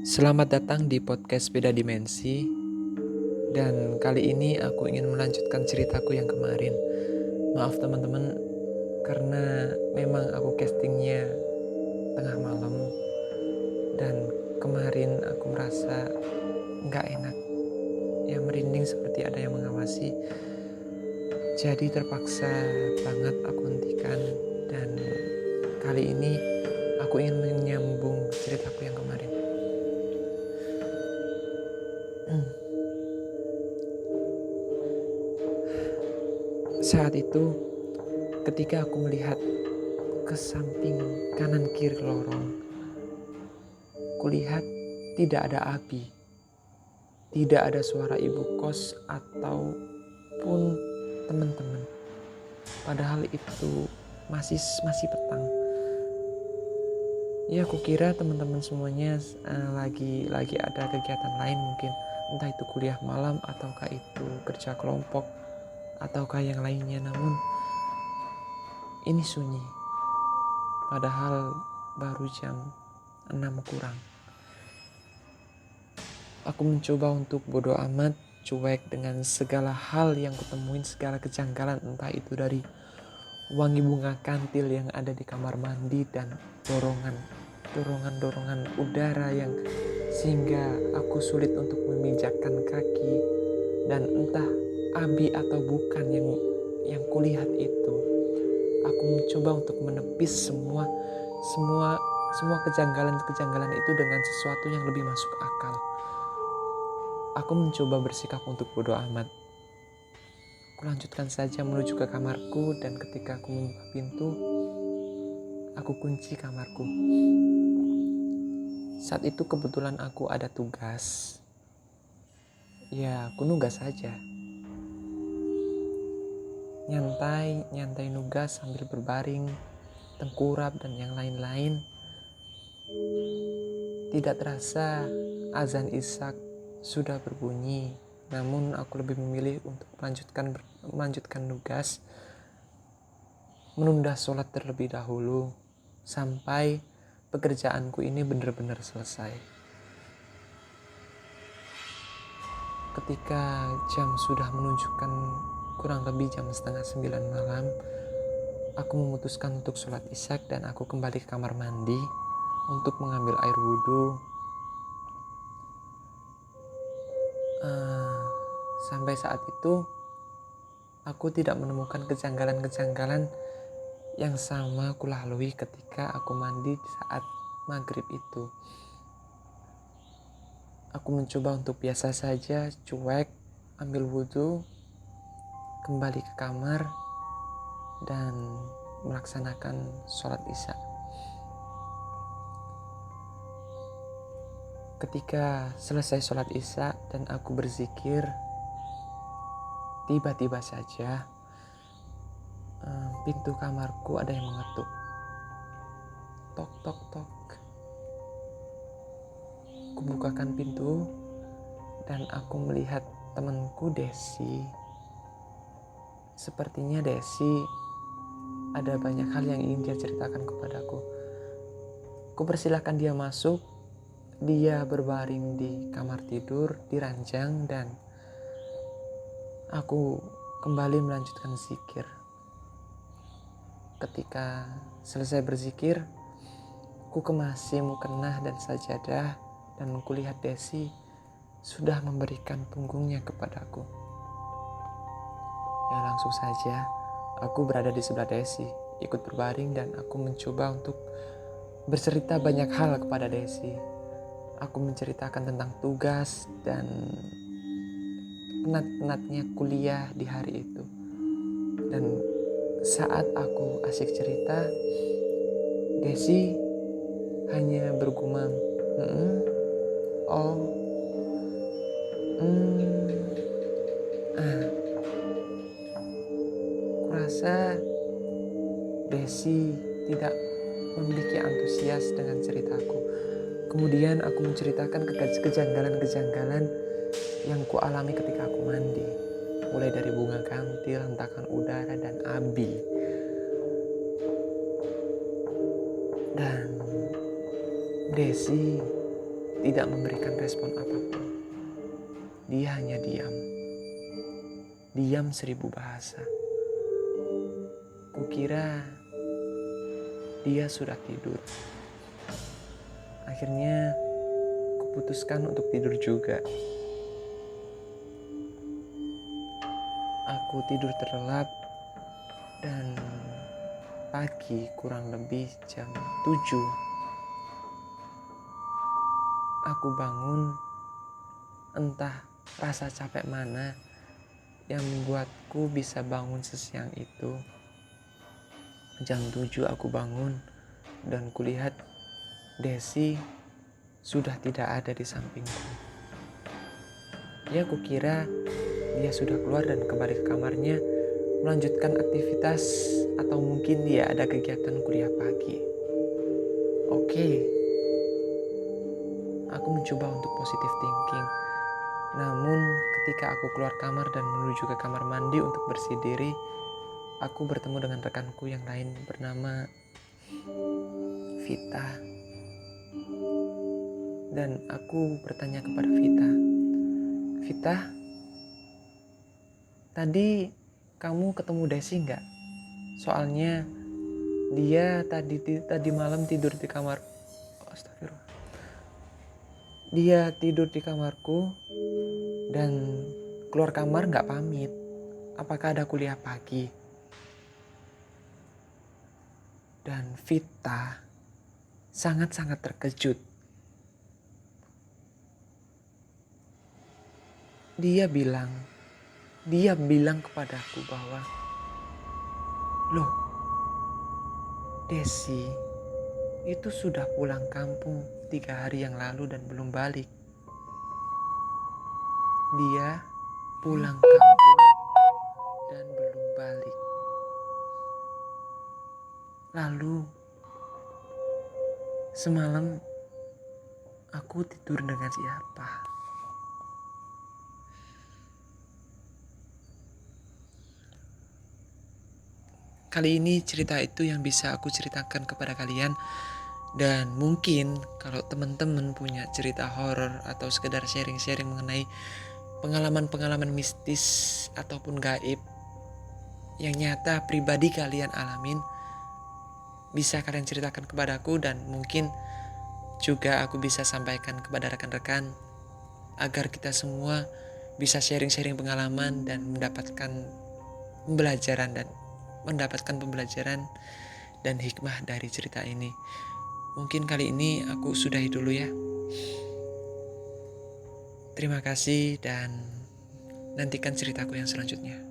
Selamat datang di podcast Beda Dimensi. Dan kali ini aku ingin melanjutkan ceritaku yang kemarin. Maaf teman-teman, karena memang aku castingnya tengah malam. Dan kemarin aku merasa nggak enak. Ya merinding seperti ada yang mengawasi. Jadi terpaksa banget aku hentikan. Dan kali ini aku ingin menyambung ceritaku yang kemarin. Saat itu, ketika aku melihat ke samping kanan kiri lorong, kulihat tidak ada api, tidak ada suara ibu kos ataupun teman-teman. Padahal itu masih petang. Ya, aku kira teman-teman semuanya lagi ada kegiatan lain mungkin, entah itu kuliah malam ataukah itu kerja kelompok ataukah yang lainnya. Namun ini sunyi. Padahal baru jam 6 kurang. Aku mencoba untuk bodo amat, cuek dengan segala hal yang kutemuin, segala kejanggalan, entah itu dari wangi bunga kantil yang ada di kamar mandi dan dorongan udara yang sehingga aku sulit untuk memijakkan kaki, dan entah abi atau bukan yang kulihat itu. Aku mencoba untuk menepis semua kejanggalan itu dengan sesuatu yang lebih masuk akal. Aku mencoba bersikap untuk bodo amat. Kulanjutkan saja menuju ke kamarku, dan ketika aku membuka pintu, aku kunci kamarku. Saat itu kebetulan aku ada tugas. Ya, aku nugas saja. Nyantai nugas sambil berbaring, tengkurap dan yang lain-lain. Tidak terasa azan Isya sudah berbunyi. Namun aku lebih memilih untuk melanjutkan nugas, menunda sholat terlebih dahulu sampai pekerjaanku ini benar-benar selesai. Ketika jam sudah menunjukkan kurang lebih jam 8:30 malam, aku memutuskan untuk sholat Isya dan aku kembali ke kamar mandi untuk mengambil air wudhu. Sampai saat itu aku tidak menemukan kejanggalan-kejanggalan yang sama aku lalui ketika aku mandi saat maghrib itu. Aku mencoba untuk biasa saja, cuek, ambil wudhu, kembali ke kamar dan melaksanakan sholat Isya. Ketika selesai sholat Isya dan aku berzikir, tiba-tiba saja pintu kamarku ada yang mengetuk. Tok tok tok. Kubukakan pintu dan aku melihat temanku Desi. Sepertinya Desi ada banyak hal yang ingin dia ceritakan kepadaku. Kupersilahkan dia masuk. Dia berbaring di kamar tidur, di ranjang, dan aku kembali melanjutkan zikir. Ketika selesai berzikir, ku kemasi mukena dan sajadah, dan kulihat Desi sudah memberikan punggungnya kepadaku. Ya, langsung saja aku berada di sebelah Desi, ikut berbaring, dan aku mencoba untuk bercerita banyak hal kepada Desi. Aku menceritakan tentang tugas dan penat-penatnya kuliah di hari itu. Dan saat aku asik cerita, Desi hanya bergumam, oh, kurasa Desi tidak memiliki antusias dengan ceritaku. Kemudian aku menceritakan kejanggalan-kejanggalan yang ku alami ketika aku mandi. Mulai dari bunga kantil, hentakan udara, dan abi. Dan Desi tidak memberikan respon apapun. Dia hanya diam. Diam 1000 bahasa. Kukira dia sudah tidur. Akhirnya kuputuskan untuk tidur juga. Aku tidur terlelap dan pagi kurang lebih jam 7 aku bangun. Entah rasa capek mana yang membuatku bisa bangun sesiang itu. Jam 7 aku bangun dan kulihat Desi sudah tidak ada di sampingku. Ya, kukira dia sudah keluar dan kembali ke kamarnya melanjutkan aktivitas, atau mungkin dia ada kegiatan kuliah pagi. Oke, aku mencoba untuk positive thinking. Namun ketika aku keluar kamar dan menuju ke kamar mandi untuk bersih diri, aku bertemu dengan rekanku yang lain bernama Vita. Dan aku bertanya kepada Vita, "Vita, tadi kamu ketemu Desi nggak? Soalnya dia tadi malam tidur di kamar. Astagfirullah. Dia tidur di kamarku dan keluar kamar nggak pamit. Apakah ada kuliah pagi?" Dan Vita sangat-sangat terkejut. Dia bilang kepadaku bahwa, "Loh, Desi itu sudah pulang kampung 3 hari yang lalu dan belum balik. Dia pulang kampung dan belum balik. Lalu semalam aku tidur dengan siapa?" Kali ini cerita itu yang bisa aku ceritakan kepada kalian. Dan mungkin kalau teman-teman punya cerita horor atau sekedar sharing-sharing mengenai pengalaman-pengalaman mistis ataupun gaib yang nyata pribadi kalian alamin, bisa kalian ceritakan kepadaku, dan mungkin juga aku bisa sampaikan kepada rekan-rekan agar kita semua bisa sharing-sharing pengalaman dan mendapatkan pembelajaran dan hikmah dari cerita ini. Mungkin kali ini aku sudahi dulu ya. Terima kasih dan nantikan ceritaku yang selanjutnya.